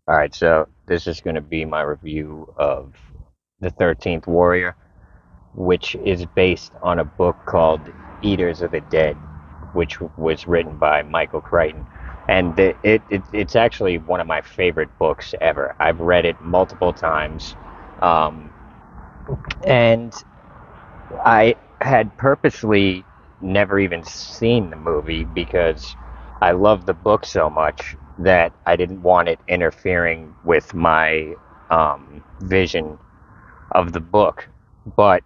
All right, so this is going to be my review of The 13th Warrior, which is based on a book called Eaters of the Dead, which was written by Michael Crichton. And it's actually one of my favorite books ever. I've read it multiple times. Um, and I had purposely never even seen the movie because I love the book so much that I didn't want it interfering with my vision of the book. But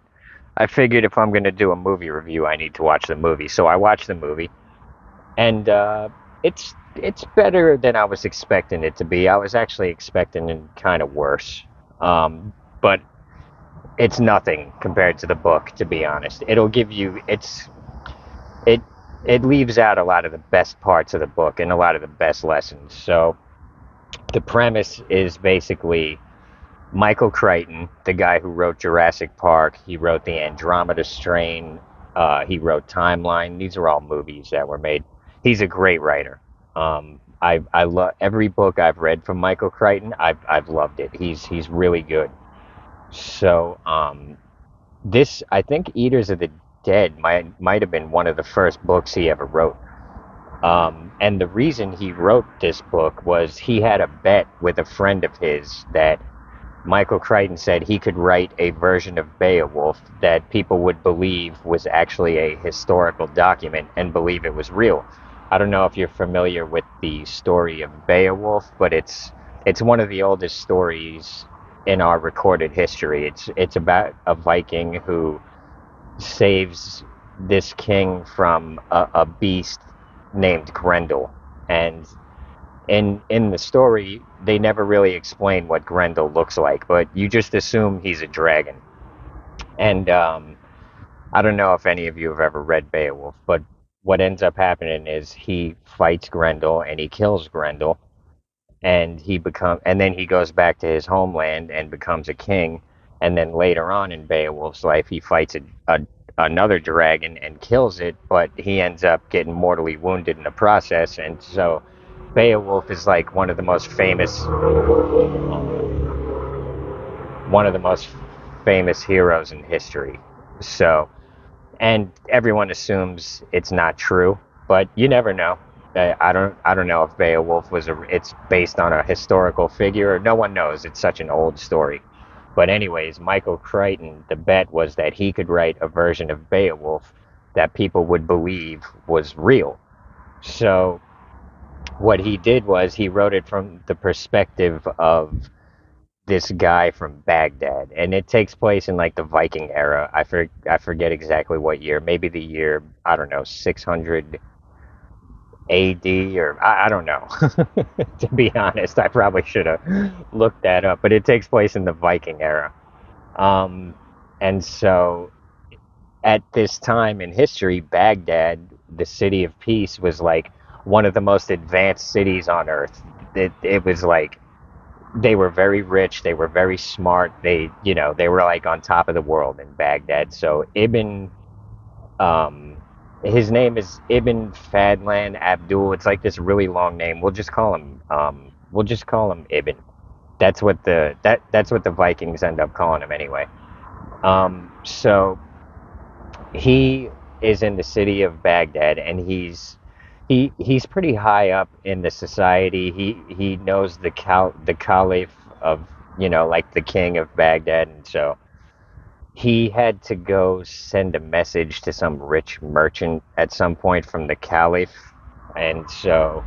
I figured if I'm going to do a movie review, I need to watch the movie. So I watched the movie, and it's better than I was expecting it to be. I was actually expecting it kind of worse, but it's nothing compared to the book, to be honest. It'll give you it it leaves out a lot of the best parts of the book and a lot of the best lessons. So the premise is basically Michael Crichton, the guy who wrote Jurassic Park. He wrote The Andromeda Strain. He wrote Timeline. These are all movies that were made. He's a great writer. I love every book I've read from Michael Crichton. I've loved it. He's really good. So this, I think Eaters of the Dead might have been one of the first books he ever wrote. And the reason he wrote this book was he had a bet with a friend of his that Michael Crichton said he could write a version of Beowulf that people would believe was actually a historical document and believe it was real. I don't know if you're familiar with the story of Beowulf, but it's one of the oldest stories in our recorded history. It's about a Viking who saves this king from a beast named Grendel, and in the story, they never really explain what Grendel looks like, but you just assume he's a dragon. And I don't know if any of you have ever read Beowulf, but what ends up happening is he fights Grendel and he kills Grendel, and then he goes back to his homeland and becomes a king. And then later on in Beowulf's life, he fights another dragon and kills it, but he ends up getting mortally wounded in the process. And so Beowulf is like one of the most famous heroes in history. So, and everyone assumes it's not true, but you never know. I don't know if Beowulf it's based on a historical figure. No one knows. It's such an old story. But anyways, Michael Crichton, the bet was that he could write a version of Beowulf that people would believe was real. So what he did was he wrote it from the perspective of this guy from Baghdad, and it takes place in like the Viking era. I forget exactly what year. Maybe the year, I don't know, 600 AD, or I don't know. To be honest, I probably should have looked that up, but it takes place in the Viking era. Um, and so at this time in history, Baghdad, the city of peace, was like one of the most advanced cities on earth. It was like they were very rich, they were very smart, they were like on top of the world in Baghdad. So um his name is Ibn Fadlan Abdul. It's like this really long name. We'll just call him Ibn. That's what the Vikings end up calling him anyway. So he is in the city of Baghdad, and he's pretty high up in the society. He knows the caliph of, like the king of Baghdad, and so he had to go send a message to some rich merchant at some point from the caliph, and so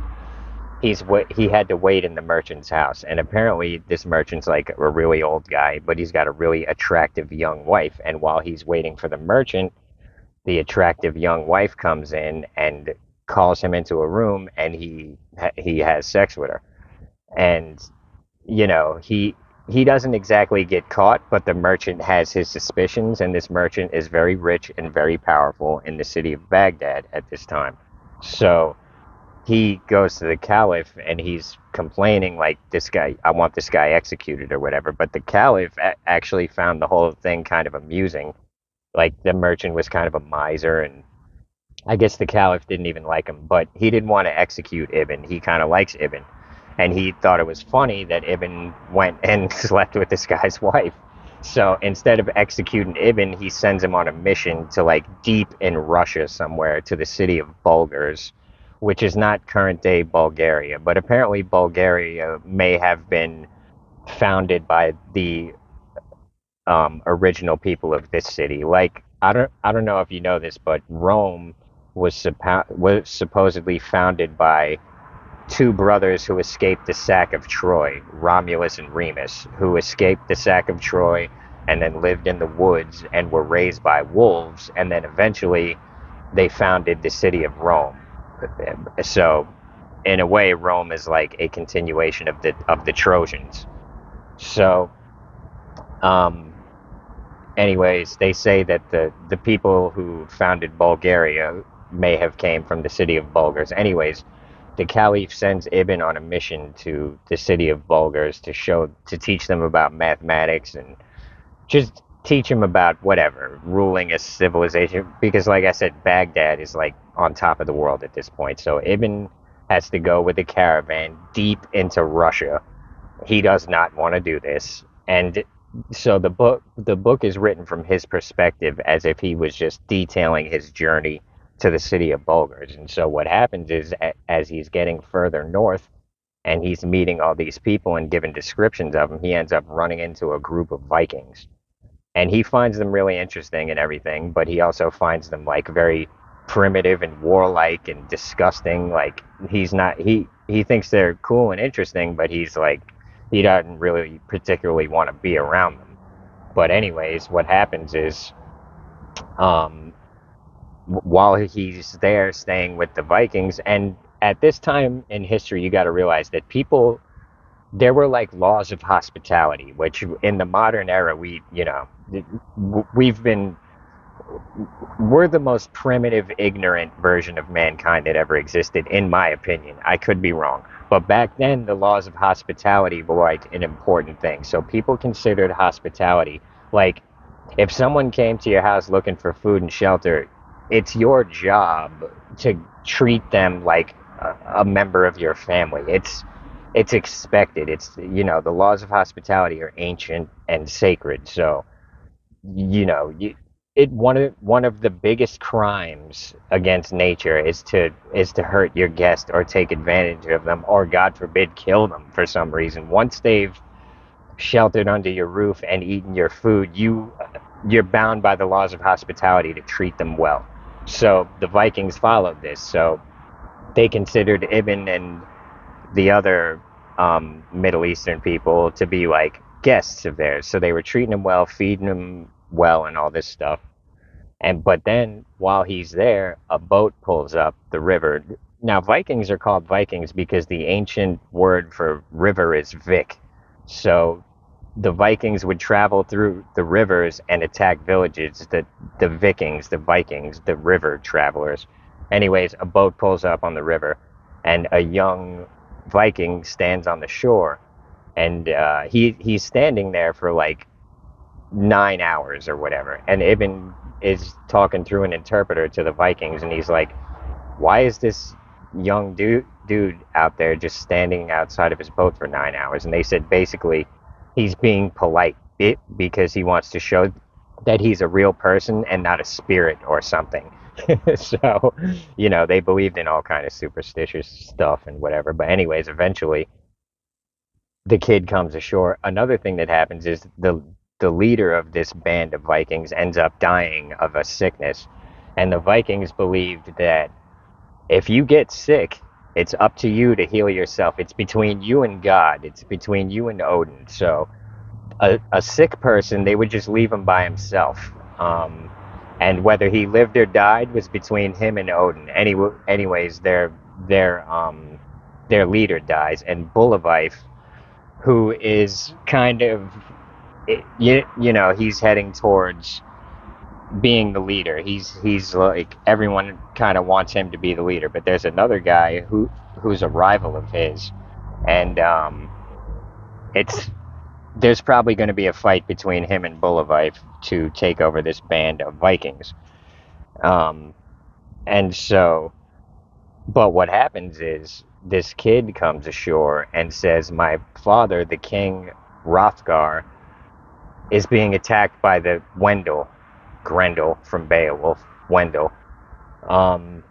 he had to wait in the merchant's house. And apparently this merchant's like a really old guy, but he's got a really attractive young wife, and while he's waiting for the merchant, the attractive young wife comes in and calls him into a room, and he has sex with her. And he doesn't exactly get caught, but the merchant has his suspicions, and this merchant is very rich and very powerful in the city of Baghdad at this time. So he goes to the caliph and he's complaining like, this guy, I want this guy executed or whatever. But the caliph actually found the whole thing kind of amusing. Like, the merchant was kind of a miser, and I guess the caliph didn't even like him, but he didn't want to execute Ibn. He kind of likes Ibn. and he thought it was funny that Ibn went and slept with this guy's wife. So instead of executing Ibn, he sends him on a mission to like deep in Russia somewhere to the city of Bulgars, which is not current day Bulgaria, but apparently Bulgaria may have been founded by the original people of this city. Like I don't know if you know this, but Rome was supposedly founded by two brothers who escaped the sack of Troy, Romulus and Remus, who escaped the sack of Troy and then lived in the woods and were raised by wolves, and then eventually they founded the city of Rome. So, in a way, Rome is like a continuation of the Trojans. So, um, anyways, they say that the people who founded Bulgaria may have came from the city of Bulgars. Anyways, the Caliph sends Ibn on a mission to the city of Bulgars to teach them about mathematics and just teach them about whatever ruling a civilization. Because, like I said, Baghdad is like on top of the world at this point. So Ibn has to go with a caravan deep into Russia. He does not want to do this, and so the book is written from his perspective as if he was just detailing his journey to the city of Bulgars. And so what happens is, as he's getting further north and he's meeting all these people and giving descriptions of them, he ends up running into a group of Vikings, and he finds them really interesting and everything, but he also finds them like very primitive and warlike and disgusting. Like he thinks they're cool and interesting, but he's like he doesn't really particularly want to be around them. But anyways, what happens is, um, while he's there staying with the Vikings, and at this time in history, you got to realize that people there were like laws of hospitality, which in the modern era we've been we're the most primitive, ignorant version of mankind that ever existed, in my opinion. I could be wrong. But back then, the laws of hospitality were like an important thing. So people considered hospitality like if someone came to your house looking for food and shelter, it's your job to treat them like a member of your family. It's expected. The laws of hospitality are ancient and sacred. So you know you it one of the biggest crimes against nature is to hurt your guest or take advantage of them or god forbid kill them for some reason. Once they've sheltered under your roof and eaten your food, you're bound by the laws of hospitality to treat them well. So the Vikings followed this. So they considered Ibn and the other Middle Eastern people to be like guests of theirs. So they were treating him well, feeding him well, and all this stuff. And but then while he's there, a boat pulls up the river. Now Vikings are called Vikings because the ancient word for river is Vik. So the Vikings would travel through the rivers and attack villages. The Vikings, the Vikings, the river travelers. Anyways, a boat pulls up on the river, and a young Viking stands on the shore, and he's standing there for like 9 hours or whatever. And Ibn is talking through an interpreter to the Vikings, and he's like, "Why is this young dude out there just standing outside of his boat for 9 hours?" And they said basically he's being polite because he wants to show that he's a real person and not a spirit or something. So, they believed in all kind of superstitious stuff and whatever. But anyways, eventually the kid comes ashore. Another thing that happens is the leader of this band of Vikings ends up dying of a sickness, and the Vikings believed that if you get sick, it's up to you to heal yourself. It's between you and God. It's between you and Odin. So a sick person, they would just leave him by himself. And whether he lived or died was between him and Odin. Anyways, their leader dies, and Bulavife, who is kind of, he's heading towards being the leader. He's like everyone kind of wants him to be the leader, but there's another guy who's a rival of his, and it's there's probably going to be a fight between him and Bulavife to take over this band of Vikings. Um, and so But what happens is this kid comes ashore and says, "My father, the king Hrothgar, is being attacked by the Grendel from Beowulf, Wendell." Um,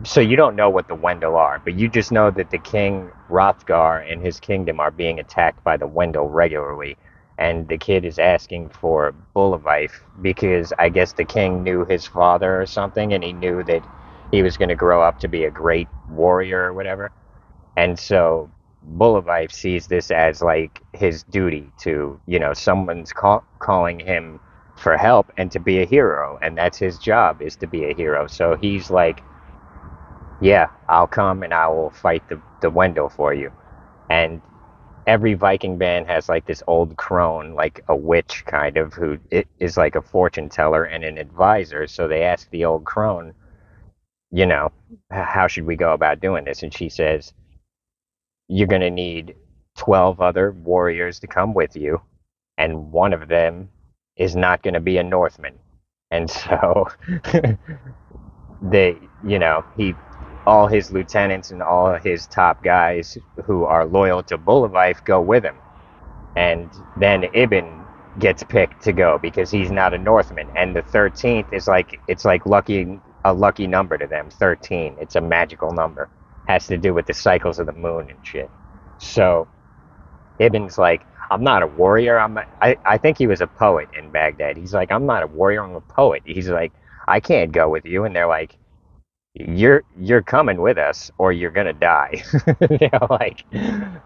so you don't know what the Wendell are, but you just know that the king Hrothgar and his kingdom are being attacked by the Wendell regularly. And the kid is asking for Bullavife because I guess the king knew his father or something, and he knew that he was going to grow up to be a great warrior or whatever. And so Bullavife sees this as like his duty to, someone's calling him for help and to be a hero, and that's his job, is to be a hero. So he's like, yeah, I'll come and I will fight the Wendell for you. And every Viking band has like this old crone, like a witch kind of, who is like a fortune teller and an advisor. So they ask the old crone, how should we go about doing this? And she says, you're going to need 12 other warriors to come with you, and one of them is not going to be a Northman. And so they, he, all his lieutenants and all his top guys who are loyal to Bulavife go with him. And then Ibn gets picked to go because he's not a Northman. And the 13th is like, it's like a lucky number to them. 13. It's a magical number. Has to do with the cycles of the moon and shit. So Ibn's like, I'm not a warrior. I think he was a poet in Baghdad. He's like, I'm not a warrior. I'm a poet. He's like, I can't go with you. And they're like, you're coming with us or you're gonna die. Like,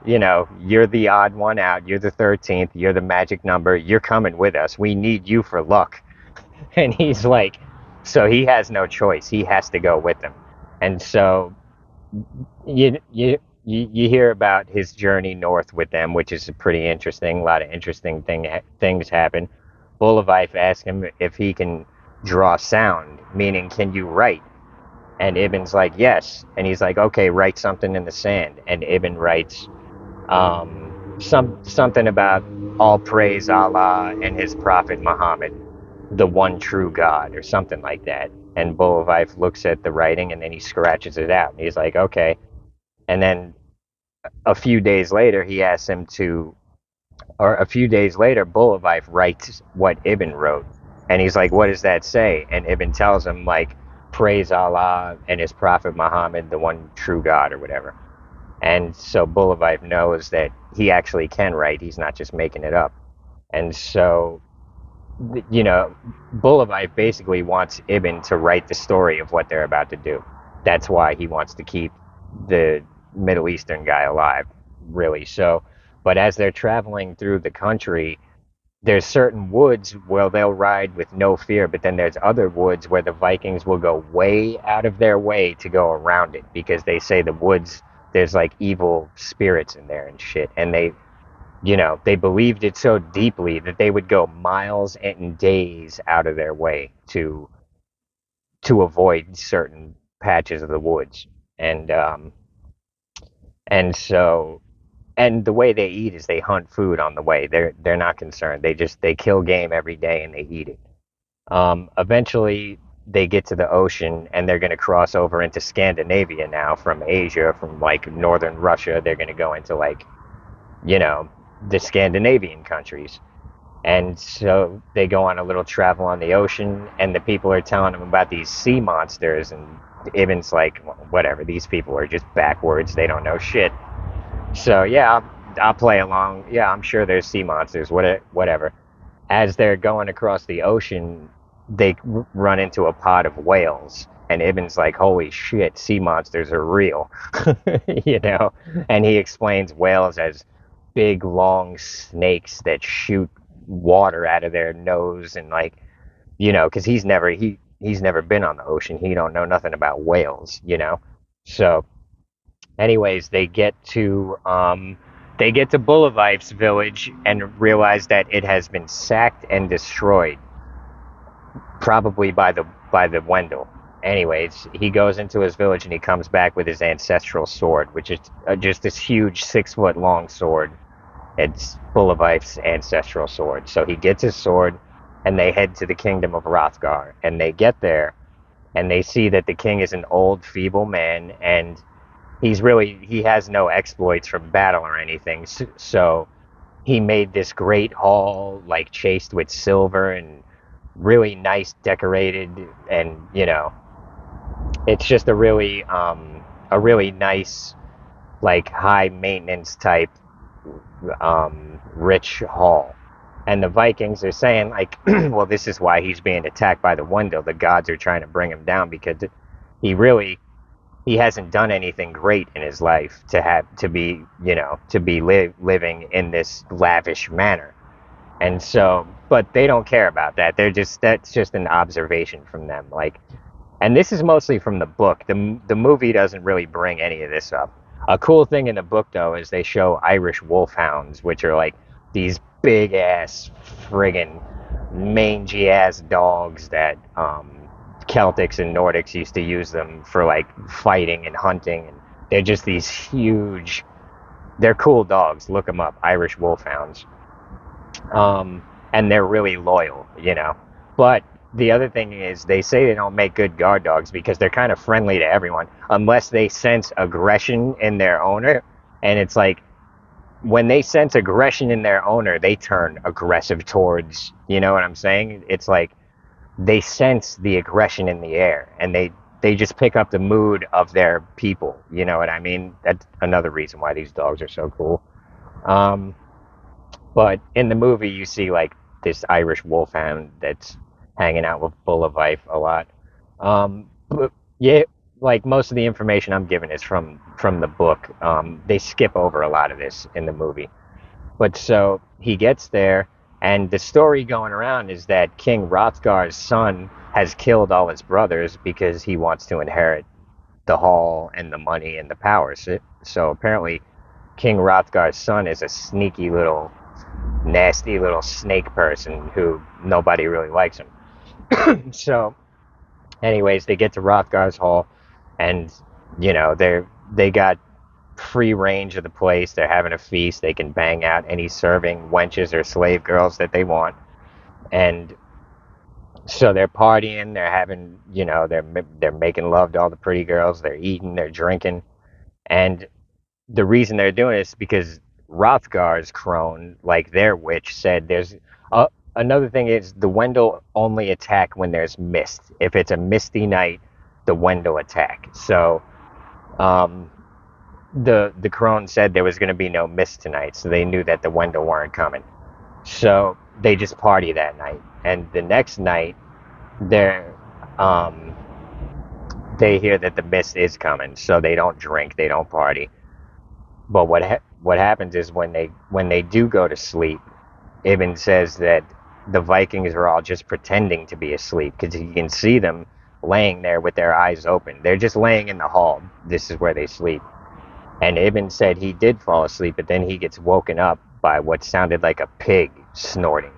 you're the odd one out. You're the 13th. You're the magic number. You're coming with us. We need you for luck. And he's like, so he has no choice. He has to go with them. And so you hear about his journey north with them, which is pretty interesting. A lot of interesting things happen. Bulavife asks him if he can draw sound, meaning, can you write? And Ibn's like, yes. And he's like, okay, write something in the sand. And Ibn writes something about all praise Allah and his prophet Muhammad, the one true God, or something like that. And Bulavife looks at the writing and then he scratches it out. He's like, okay. And then a few days later, a few days later, Bulavife writes what Ibn wrote. And he's like, what does that say? And Ibn tells him, like, praise Allah and his prophet Muhammad, the one true God, or whatever. And so Bulavife knows that he actually can write. He's not just making it up. And so, you know, Bulavife basically wants Ibn to write the story of what they're about to do. That's why he wants to keep the Middle Eastern guy alive, really. So, but as they're traveling through the country, there's certain woods where they'll ride with no fear, but then there's other woods where the Vikings will go way out of their way to go around it because they say the woods, there's like evil spirits in there and shit. And they believed it so deeply that they would go miles and days out of their way to avoid certain patches of the woods. And um and so and the way they eat is they hunt food on the way. They're not concerned. They kill game every day and they eat it. Eventually they get to the ocean and they're going to cross over into Scandinavia now from Asia, from like northern Russia. They're going to go into like, you know, the Scandinavian countries. And so they go on a little travel on the ocean, and the people are telling them about these sea monsters. And Ibn's like, well, whatever, these people are just backwards. They don't know shit. So yeah, I'll play along. Yeah, I'm sure there's sea monsters. Whatever. As they're going across the ocean, they run into a pod of whales, and Ibn's like, "Holy shit, sea monsters are real," you know. And he explains whales as big, long snakes that shoot water out of their nose, and like, because he's never been on the ocean. He don't know nothing about whales. So anyways, they get to Bulavife's village and realize that it has been sacked and destroyed, probably by the Wendell. Anyways, he goes into his village and he comes back with his ancestral sword, which is just this huge 6 foot long sword. It's Bulavife's ancestral sword. So he gets his sword and they head to the kingdom of Hrothgar. And they get there and they see that the king is an old, feeble man, and he has no exploits from battle or anything. So he made this great hall, like chased with silver and really nice decorated, and it's just a really nice, like high maintenance type rich hall. And the Vikings are saying, like, well, this is why he's being attacked by the Wendell. The gods are trying to bring him down because he really he hasn't done anything great in his life to be living in this lavish manner. And so, but they don't care about that. That's just an observation from them. Like, and this is mostly from the book. The movie doesn't really bring any of this up. A cool thing in the book though is they show Irish wolfhounds, which are like these big ass friggin' mangy ass dogs that Celtics and Nordics used to use them for like fighting and hunting, and they're just these huge. They're cool dogs. Look them up, Irish wolfhounds. And they're really loyal, But the other thing is, they say they don't make good guard dogs because they're kind of friendly to everyone, unless they sense aggression in their owner. And it's like when they sense aggression in their owner, they turn aggressive towards. You know what I'm saying? It's like they sense the aggression in the air, and they just pick up the mood of their people. You know what I mean? That's another reason why these dogs are so cool. Um, but in the movie, you see like this Irish wolfhound that's hanging out with Bullivife a lot. But yeah, like most of the information I'm given is from the book. They skip over a lot of this in the movie. But so he gets there, and the story going around is that King Hrothgar's son has killed all his brothers because he wants to inherit the hall and the money and the power. So apparently, King Hrothgar's son is a sneaky little nasty little snake person who nobody really likes him. So, anyways, they get to Rothgar's Hall, and they got free range of the place. They're having a feast. They can bang out any serving wenches or slave girls that they want, and so they're partying. They're having, they're making love to all the pretty girls. They're eating. They're drinking, and the reason they're doing it is because Rothgar's crone, like their witch, said there's another thing is the Wendell only attack when there's mist. If it's a misty night, the Wendell attack. So um, the crone said there was going to be no mist tonight, so they knew that the Wendell weren't coming. So they just party that night, and the next night they're um, they hear that the mist is coming, so they don't drink, they don't party. But what happens is when they do go to sleep, Ibn says that the Vikings are all just pretending to be asleep because you can see them laying there with their eyes open. They're just laying in the hall. This is where they sleep. And Ibn said he did fall asleep, but then he gets woken up by what sounded like a pig snorting.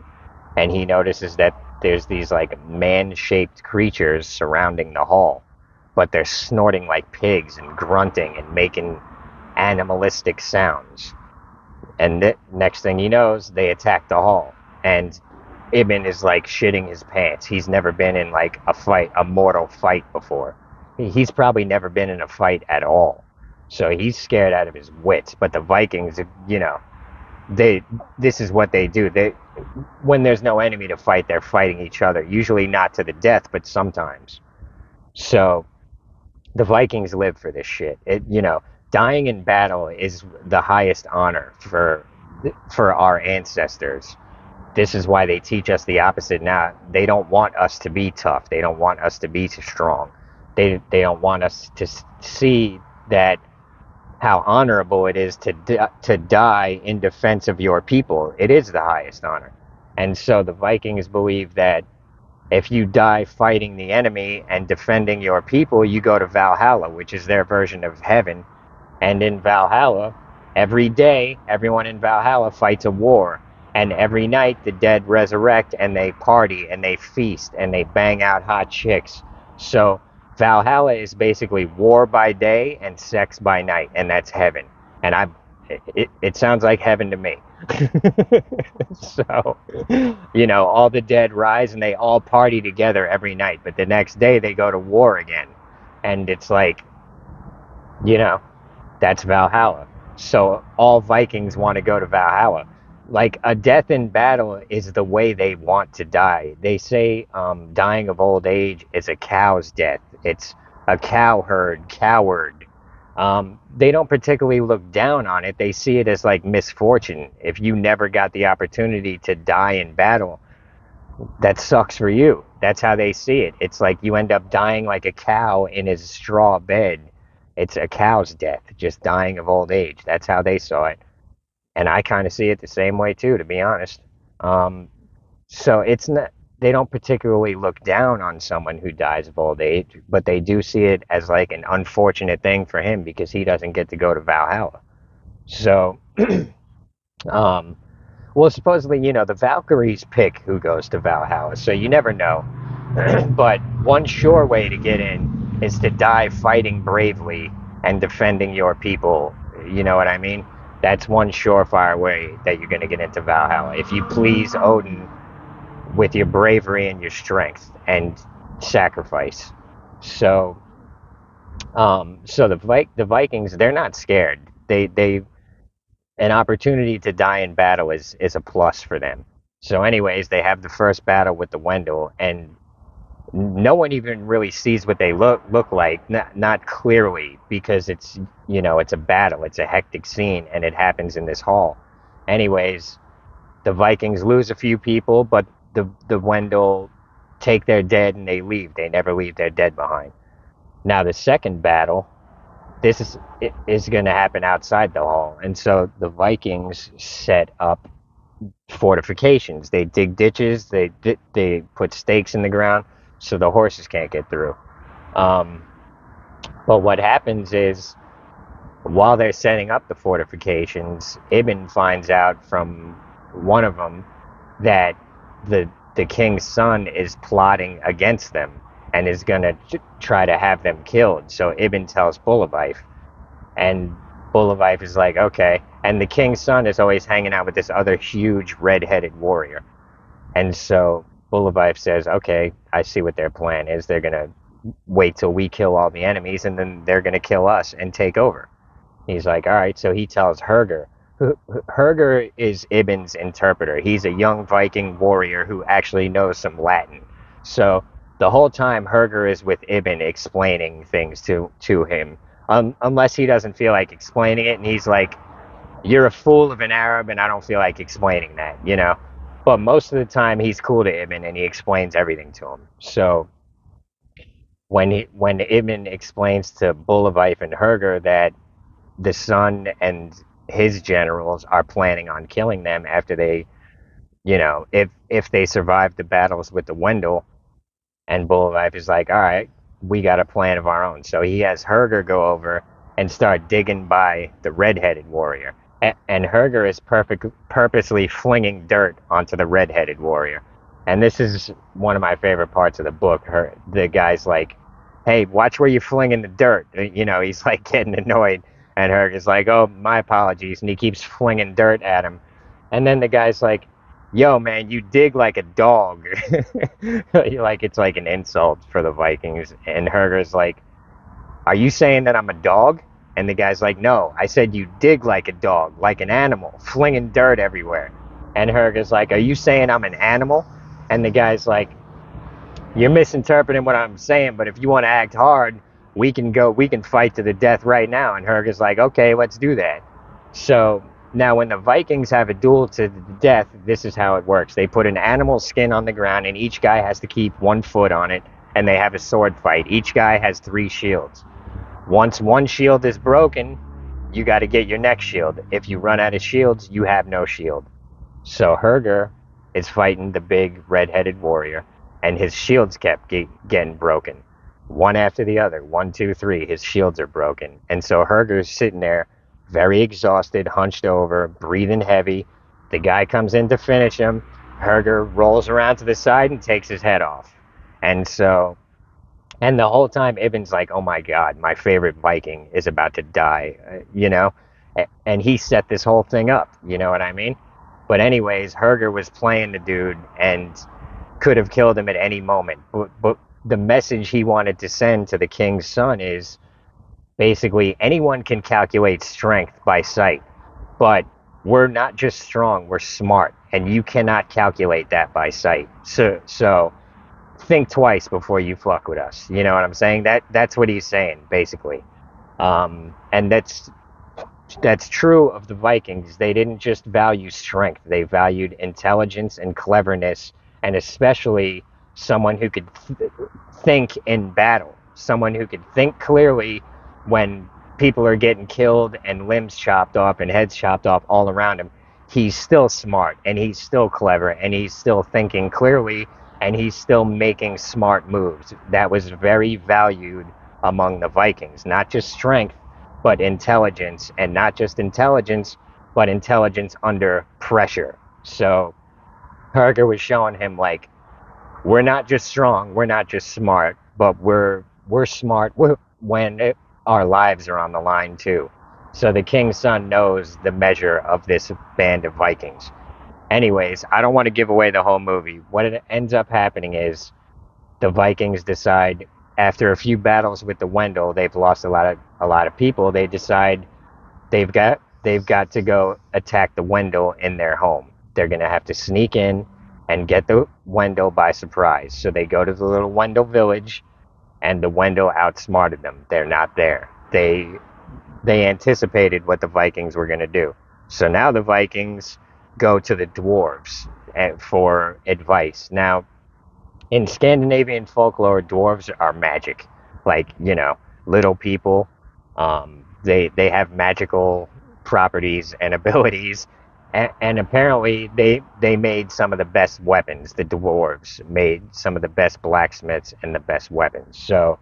And he notices that there's these like man-shaped creatures surrounding the hall, but they're snorting like pigs and grunting and making animalistic sounds. And next thing he knows, they attack the hall. And Ibn is like shitting his pants. He's never been in like a mortal fight before. He's probably never been in a fight at all. So he's scared out of his wits. But the Vikings, they this is what they do. They when there's no enemy to fight, they're fighting each other. Usually not to the death, but sometimes. So the Vikings live for this shit. Dying in battle is the highest honor for our ancestors. This is why they teach us the opposite now. They don't want us to be tough. They don't want us to be strong. They don't want us to see that how honorable it is to die in defense of your people. It is the highest honor. And so the Vikings believe that if you die fighting the enemy and defending your people, you go to Valhalla, which is their version of heaven. And in Valhalla, every day, everyone in Valhalla fights a war. And every night, the dead resurrect and they party and they feast and they bang out hot chicks. So Valhalla is basically war by day and sex by night, and that's heaven. And it sounds like heaven to me. So, all the dead rise and they all party together every night, but the next day they go to war again. And it's like, you know, that's Valhalla. So all Vikings want to go to Valhalla. Like a death in battle is the way they want to die. They say dying of old age is a cow's death. It's a cowherd, coward. They don't particularly look down on it. They see it as like misfortune. If you never got the opportunity to die in battle, that sucks for you. That's how they see it. It's like you end up dying like a cow in his straw bed. It's a cow's death, just dying of old age. That's how they saw it. And I kind of see it the same way too, to be honest. Um, so it's not, they don't particularly look down on someone who dies of old age, but they do see it as like an unfortunate thing for him because he doesn't get to go to Valhalla. So, um, well, supposedly, the Valkyries pick who goes to Valhalla, so you never know. But one sure way to get in is to die fighting bravely and defending your people. You know what I mean? That's one surefire way that you're going to get into Valhalla. If you please Odin with your bravery and your strength and sacrifice. So, so the Vikings, they're not scared. They an opportunity to die in battle is a plus for them. So, anyways, they have the first battle with the Wendell, and no one even really sees what they look like, not clearly, because it's a battle, it's a hectic scene, and it happens in this hall. Anyways, the Vikings lose a few people, but the Wendell take their dead and they leave. They never leave their dead behind. Now, the second battle, this is going to happen outside the hall, and so the Vikings set up fortifications. They dig ditches. They put stakes in the ground so the horses can't get through. Um, but what happens is while they're setting up the fortifications, Ibn finds out from one of them that the king's son is plotting against them and is gonna try to have them killed. So Ibn tells Bulabaif, and Bulabaif is like, okay. And the king's son is always hanging out with this other huge red-headed warrior. And so Bulabaif says, okay, I see what their plan is. They're going to wait till we kill all the enemies, and then they're going to kill us and take over. He's like, all right. So he tells Herger. Herger is Ibn's interpreter. He's a young Viking warrior who actually knows some Latin. So the whole time Herger is with Ibn explaining things to him, unless he doesn't feel like explaining it, and he's like, you're a fool of an Arab, and I don't feel like explaining that. But most of the time, he's cool to Ibn, and he explains everything to him. So when Ibn explains to Bulabaif and Herger that the son and his generals are planning on killing them after if they survive the battles with the Wendell, and Bullivife is like, all right, we got a plan of our own. So he has Herger go over and start digging by the red-headed warrior. And Herger is purposely flinging dirt onto the red-headed warrior. And this is one of my favorite parts of the book. The guy's like, hey, watch where you're flinging the dirt. He's like getting annoyed. And Herger's like, oh, my apologies. And he keeps flinging dirt at him. And then the guy's like, yo, man, you dig like a dog. Like it's like an insult for the Vikings. And Herger's like, are you saying that I'm a dog? And the guy's like, no, I said you dig like a dog, like an animal, flinging dirt everywhere. And Herger's like, are you saying I'm an animal? And the guy's like, you're misinterpreting what I'm saying, but if you want to act hard, we can fight to the death right now. And Herger's like, okay, let's do that. So now when the Vikings have a duel to the death, this is how it works. They put an animal skin on the ground, and each guy has to keep one foot on it, and they have a sword fight. Each guy has 3 shields. Once one shield is broken, you got to get your next shield. If you run out of shields, you have no shield. So Herger is fighting the big red-headed warrior, and his shields kept getting broken. One after the other. 1, 2, 3. His shields are broken. And so Herger's sitting there, very exhausted, hunched over, breathing heavy. The guy comes in to finish him. Herger rolls around to the side and takes his head off. And the whole time, Ibn's like, oh my God, my favorite Viking is about to die, And he set this whole thing up, you know what I mean? But anyways, Herger was playing the dude and could have killed him at any moment. But the message he wanted to send to the king's son is basically anyone can calculate strength by sight, but we're not just strong, we're smart, and you cannot calculate that by sight. So think twice before you fuck with us. You know what I'm saying? That's what he's saying basically. And that's true of the Vikings. They didn't just value strength, they valued intelligence and cleverness, and especially someone who could think in battle, someone who could think clearly when people are getting killed and limbs chopped off and heads chopped off all around him. He's still smart and he's still clever and he's still thinking clearly and he's still making smart moves. That was very valued among the Vikings, not just strength but intelligence, and not just intelligence, but intelligence under pressure. So Harker was showing him like we're not just strong, we're not just smart, but we're smart our lives are on the line too. So the king's son knows the measure of this band of Vikings. Anyways, I don't want to give away the whole movie. What it ends up happening is the Vikings decide after a few battles with the Wendell, they've lost a lot of people. They decide they've got to go attack the Wendell in their home. They're gonna have to sneak in and get the Wendell by surprise. So they go to the little Wendell village, and the Wendell outsmarted them. They're not there. They anticipated what the Vikings were gonna do. So now the Vikings go to the dwarves for advice. Now in Scandinavian folklore, dwarves are magic, like little people. They have magical properties and abilities, and apparently they made some of the best weapons. The dwarves made some of the best blacksmiths and the best weapons. So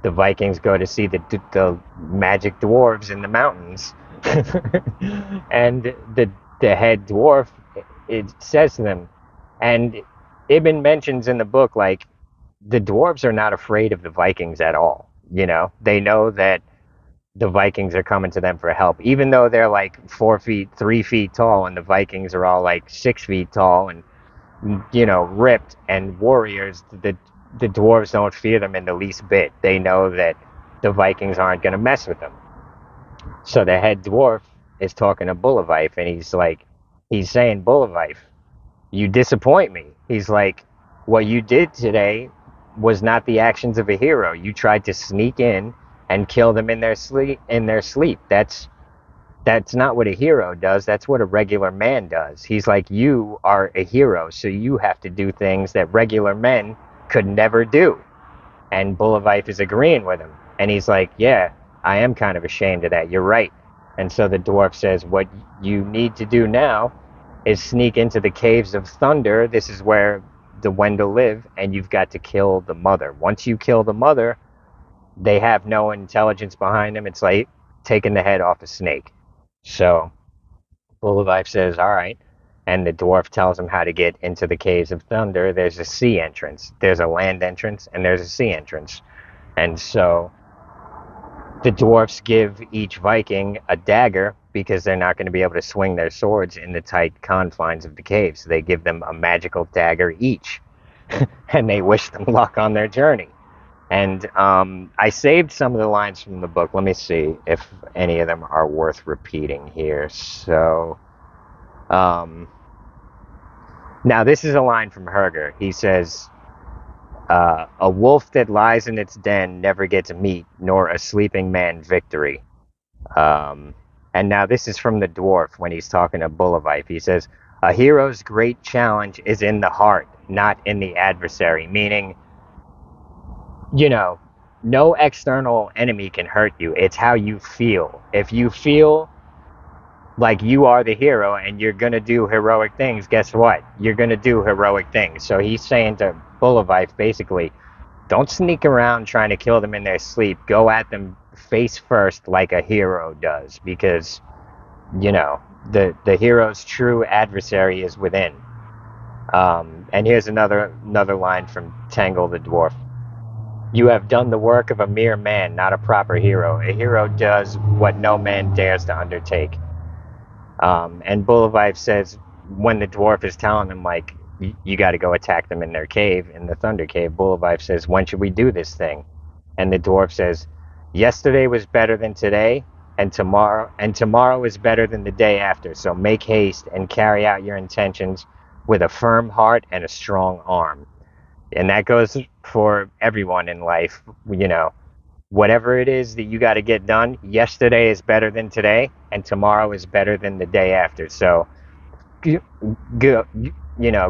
the Vikings go to see the magic dwarves in the mountains, and the head dwarf it says to them, and Ibn mentions in the book like the dwarves are not afraid of the Vikings at all. They know that the Vikings are coming to them for help, even though they're like 4 feet, 3 feet tall, and the Vikings are all like 6 feet tall and ripped and warriors. The dwarves don't fear them in the least bit. They know that the Vikings aren't going to mess with them. So the head dwarf is talking to Bullavife, and he's saying, Bullavife, you disappoint me. He's like, what you did today was not the actions of a hero. You tried to sneak in and kill them in their sleep. That's not what a hero does. That's what a regular man does. He's like, you are a hero, so you have to do things that regular men could never do. And Bullavife is agreeing with him. And he's like, yeah, I am kind of ashamed of that. You're right. And so the dwarf says, what you need to do now is sneak into the caves of thunder. This is where the Wendell live, and you've got to kill the mother. Once you kill the mother, they have no intelligence behind them. It's like taking the head off a snake. So Bullavife says, all right. And the dwarf tells him how to get into the caves of thunder. There's a sea entrance, there's a land entrance, and there's a sea entrance. And so the dwarfs give each Viking a dagger because they're not going to be able to swing their swords in the tight confines of the cave. So they give them a magical dagger each, and they wish them luck on their journey. And I saved some of the lines from the book. Let me see if any of them are worth repeating here. So, now this is a line from Herger. He says, a wolf that lies in its den never gets meat, nor a sleeping man victory. Um, and now this is from the dwarf when he's talking to Bullavife. He says, a hero's great challenge is in the heart, not in the adversary. Meaning, no external enemy can hurt you. It's how you feel. If you feel like you are the hero and you're going to do heroic things, guess what? You're going to do heroic things. So he's saying to Bullavife, basically, don't sneak around trying to kill them in their sleep. Go at them face first like a hero does, because, the hero's true adversary is within. And here's another line from Tangle the dwarf. You have done the work of a mere man, not a proper hero. A hero does what no man dares to undertake. And Bullavife says, when the dwarf is telling him, like, you got to go attack them in their cave, in the Thunder Cave, Bullivif says, when should we do this thing? And the dwarf says, yesterday was better than today, and tomorrow is better than the day after. So make haste and carry out your intentions with a firm heart and a strong arm. And that goes for everyone in life. Whatever it is that you got to get done, yesterday is better than today, and tomorrow is better than the day after. So go,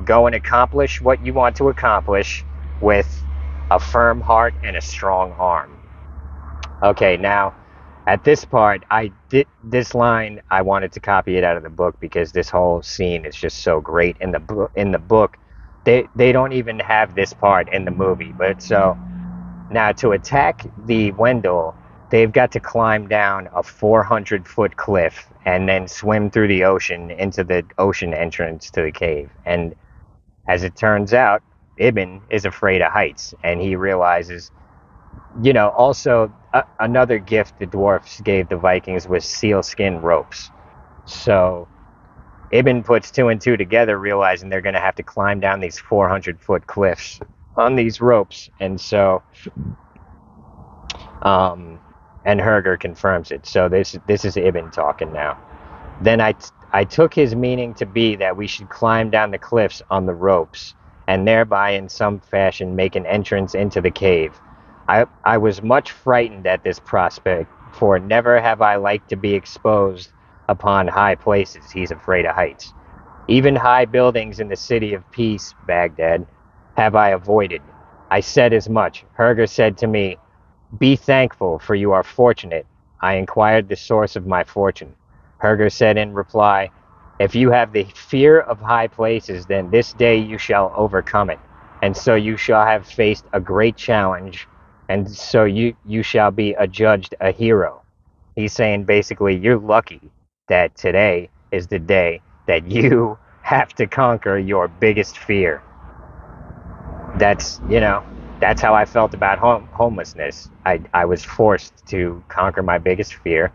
go and accomplish what you want to accomplish with a firm heart and a strong arm. Okay, now at this part, I did this line. I wanted to copy it out of the book because this whole scene is just so great in the book. In the book, they don't even have this part in the movie. But so now to attack the Wendell, they've got to climb down a 400-foot cliff and then swim through the ocean into the ocean entrance to the cave. And as it turns out, Ibn is afraid of heights, and he realizes, also another gift the dwarfs gave the Vikings was sealskin ropes. So Ibn puts two and two together, realizing they're going to have to climb down these 400-foot cliffs on these ropes. And so and Herger confirms it. So this is Ibn talking now. Then I took his meaning to be that we should climb down the cliffs on the ropes, and thereby in some fashion make an entrance into the cave. I was much frightened at this prospect, for never have I liked to be exposed upon high places. He's afraid of heights. Even high buildings in the city of peace, Baghdad, have I avoided. I said as much. Herger said to me, be thankful, for you are fortunate. I inquired the source of my fortune. Herger said in reply, if you have the fear of high places, then this day you shall overcome it. And so you shall have faced a great challenge, and so you shall be adjudged a hero. He's saying basically, you're lucky that today is the day that you have to conquer your biggest fear. That's how I felt about homelessness. I was forced to conquer my biggest fear,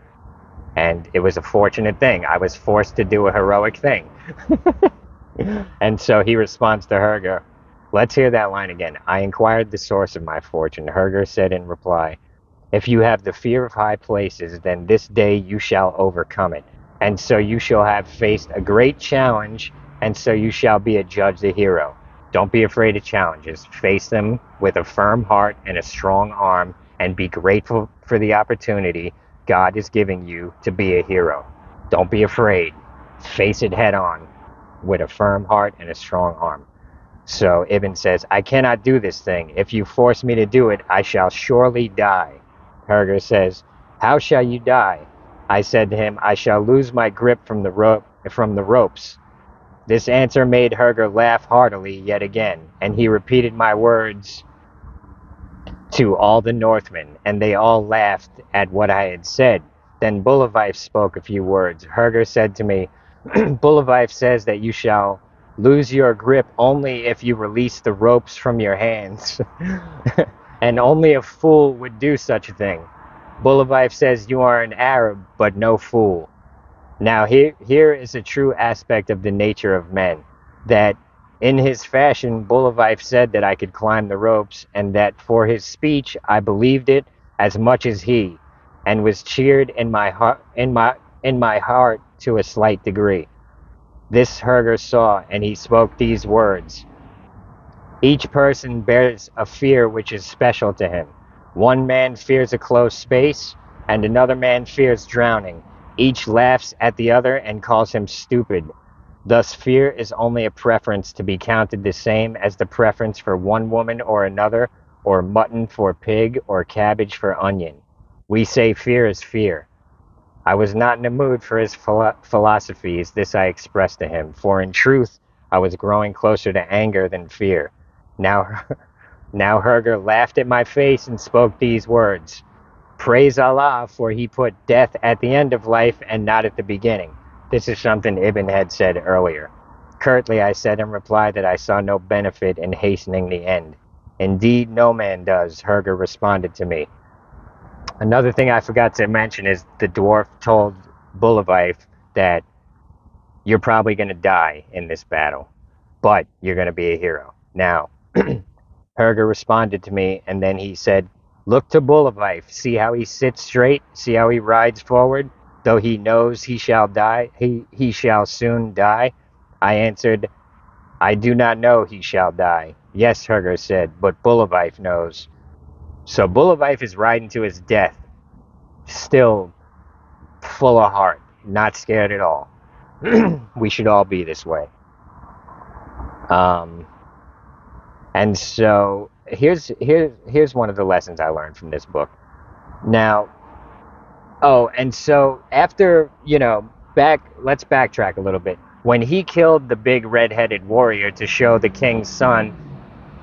and it was a fortunate thing. I was forced to do a heroic thing. And so he responds to Herger. Let's hear that line again. I inquired the source of my fortune. Herger said in reply, if you have the fear of high places, then this day you shall overcome it. And so you shall have faced a great challenge, and so you shall be adjudged a hero. Don't be afraid of challenges. Face them with a firm heart and a strong arm, and be grateful for the opportunity God is giving you to be a hero. Don't be afraid. Face it head on with a firm heart and a strong arm. So Ibn says, I cannot do this thing. If you force me to do it, I shall surely die. Herger says, how shall you die? I said to him, I shall lose my grip from the ropes. This answer made Herger laugh heartily yet again, and he repeated my words to all the Northmen, and they all laughed at what I had said. Then Bullivif spoke a few words. Herger said to me, Bullivif says that you shall lose your grip only if you release the ropes from your hands. And only a fool would do such a thing. Bullivif says you are an Arab, but no fool. Now here is a true aspect of the nature of men, that in his fashion Bullivif said that I could climb the ropes, and that for his speech I believed it as much as he, and was cheered in my heart to a slight degree. This Herger saw, and he spoke these words. Each person bears a fear which is special to him. One man fears a close space, and another man fears drowning. Each laughs at the other and calls him stupid. Thus fear is only a preference to be counted the same as the preference for one woman or another, or mutton for pig, or cabbage for onion. We say fear is fear. I was not in the mood for his philosophies. This I expressed to him, for in truth I was growing closer to anger than fear. Now, now Herger laughed at my face and spoke these words. Praise Allah, for he put death at the end of life and not at the beginning. This is something Ibn had said earlier. Curtly I said in reply that I saw no benefit in hastening the end. Indeed, no man does, Herger responded to me. Another thing I forgot to mention is the dwarf told Bullivif that you're probably going to die in this battle, but you're going to be a hero. Now, Herger responded to me, and then he said, "Look to Bullivif. See how he sits straight? See how he rides forward? Though he knows he shall die, he shall soon die." I answered, "I do not know he shall die." "Yes," Herger said, "but Bullivif knows." So Bullivif is riding to his death, still full of heart, not scared at all. We should all be this way. Um, and so here's one of the lessons I learned from this book. Now, oh, and so after, let's backtrack a little bit. When he killed the big red-headed warrior to show the king's son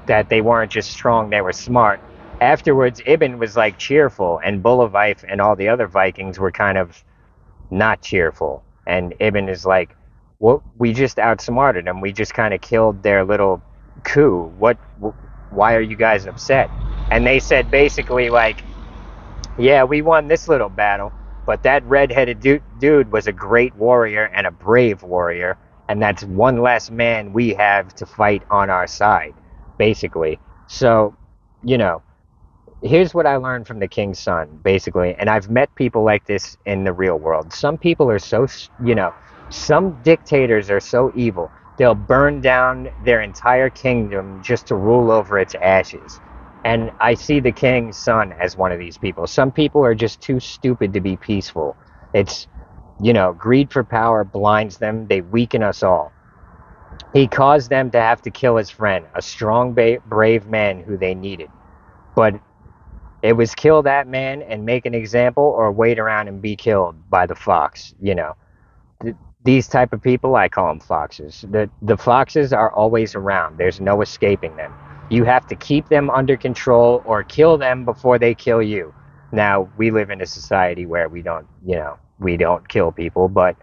that they weren't just strong, they were smart. Afterwards, Ibn was like cheerful, and Bulavif and all the other Vikings were kind of not cheerful. And Ibn is like, "Well, we just outsmarted them. We just kind of killed their little coup. Why are you guys upset?" And they said basically like, "Yeah, we won this little battle, but that red-headed dude was a great warrior and a brave warrior, and that's one less man we have to fight on our side, basically." So, you know, here's what I learned from the king's son, basically, and I've met people like this in the real world. Some people are so, some dictators are so evil. They'll burn down their entire kingdom just to rule over its ashes. And I see the king's son as one of these people. Some people are just too stupid to be peaceful. It's, greed for power blinds them. They weaken us all. He caused them to have to kill his friend, a strong, brave man who they needed. But it was kill that man and make an example, or wait around and be killed by the fox. These type of people, I call them foxes. The foxes are always around. There's no escaping them. You have to keep them under control or kill them before they kill you. Now, we live in a society where we don't kill people, but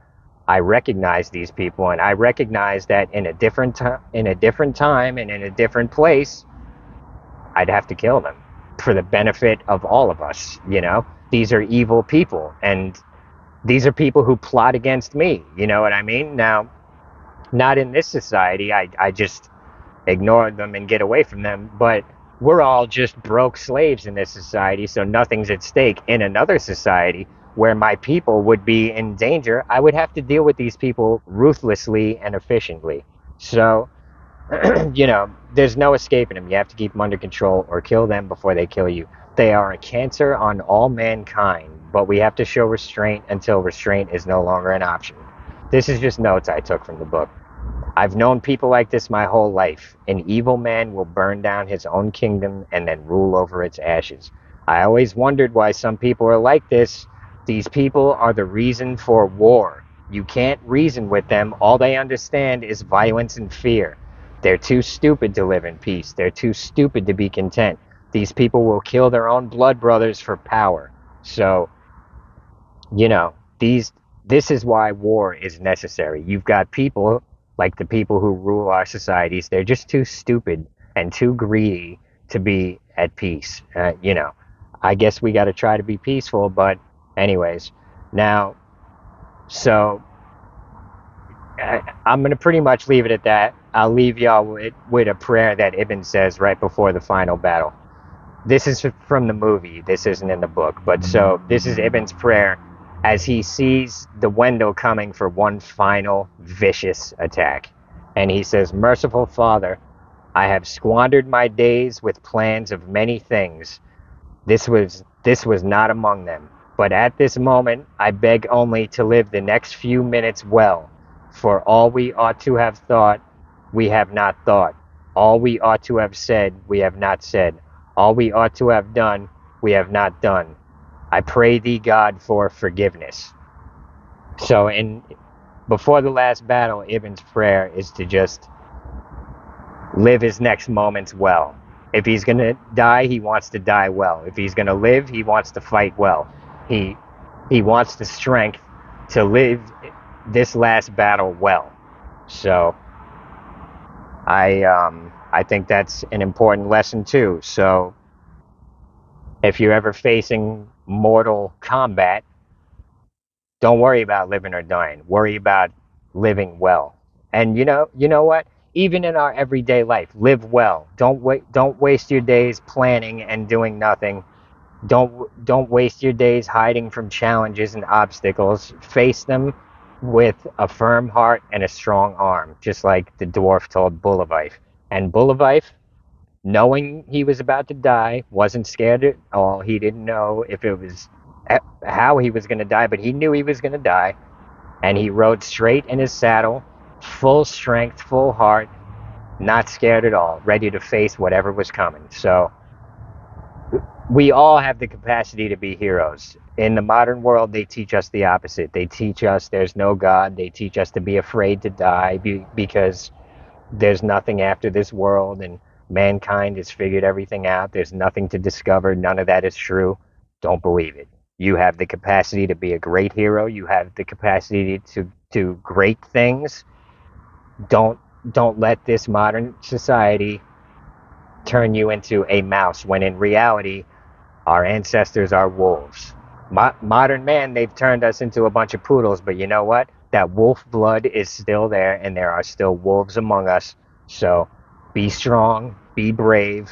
I recognize these people, and I recognize that in a different in a different time and in a different place, I'd have to kill them for the benefit of all of us. These are evil people, and these are people who plot against me. You know what I mean? Now, not in this society. I just ignore them and get away from them. But we're all just broke slaves in this society, so nothing's at stake. In another society where my people would be in danger, I would have to deal with these people ruthlessly and efficiently. So, there's no escaping them. You have to keep them under control or kill them before they kill you. They are a cancer on all mankind, but we have to show restraint until restraint is no longer an option. This is just notes I took from the book. I've known people like this my whole life. An evil man will burn down his own kingdom and then rule over its ashes. I always wondered why some people are like this. These people are the reason for war. You can't reason with them. All they understand is violence and fear. They're too stupid to live in peace. They're too stupid to be content. These people will kill their own blood brothers for power. So, these this is why war is necessary. You've got people like the people who rule our societies. They're just too stupid and too greedy to be at peace. I guess we got to try to be peaceful, but anyways, now, so I'm going to pretty much leave it at that. I'll leave y'all with a prayer that Ibn says right before the final battle. This is from the movie. This isn't in the book. But so this is Ibn's prayer as he sees the Wendell coming for one final vicious attack. And he says, "Merciful Father, I have squandered my days with plans of many things. This was not among them. But at this moment I beg only to live the next few minutes well. For all we ought to have thought, we have not thought. All we ought to have said, we have not said. All we ought to have done, we have not done. I pray thee, God, for forgiveness." So, before the last battle, Ibn's prayer is to just live his next moments well. If he's going to die, he wants to die well. If he's going to live, he wants to fight well. He he wants the strength to live this last battle well. So I think that's an important lesson too. So if you're ever facing mortal combat, don't worry about living or dying. Worry about living well. And you know what? Even in our everyday life, live well. Don't waste your days planning and doing nothing. Don't waste your days hiding from challenges and obstacles. Face them with a firm heart and a strong arm, just like the dwarf told Bulavife. And Bulavife, knowing he was about to die, wasn't scared at all. He didn't know if it was how he was going to die, but he knew he was going to die. And he rode straight in his saddle, full strength, full heart, not scared at all, ready to face whatever was coming. So we all have the capacity to be heroes. In the modern world, they teach us the opposite. They teach us there's no God. They teach us to be afraid to die because there's nothing after this world and mankind has figured everything out. There's nothing to discover. None of that is true. Don't believe it. You have the capacity to be a great hero. You have the capacity to do great things. Don't don't let this modern society turn you into a mouse when in reality our ancestors are wolves. Modern man, they've turned us into a bunch of poodles, but you know what? That wolf blood is still there, and there are still wolves among us. So be strong, be brave,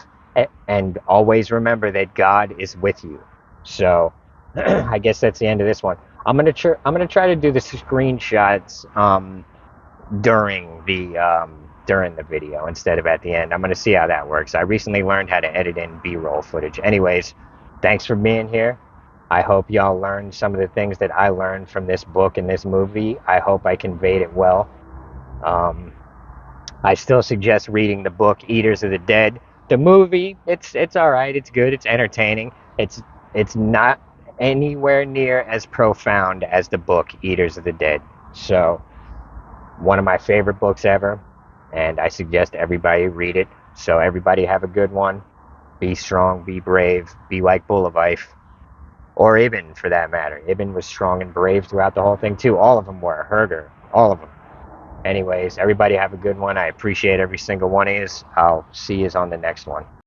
and always remember that God is with you. So I guess that's the end of this one. I'm gonna try to do the screenshots during the video instead of at the end. I'm going to see how that works. I recently learned how to edit in B-roll footage. Anyways, thanks for being here. I hope y'all learned some of the things that I learned from this book and this movie. I hope I conveyed it well. Um, I still suggest reading the book Eaters of the Dead. The movie, it's all right. It's good. It's entertaining. It's not anywhere near as profound as the book Eaters of the Dead. So one of my favorite books ever, and I suggest everybody read it. So everybody have a good one. Be strong, be brave, be like Bulavife, or Ibn for that matter. Ibn was strong and brave throughout the whole thing too. All of them were. Herger, all of them. Anyways, everybody have a good one. I appreciate every single one of you. I'll see you on the next one.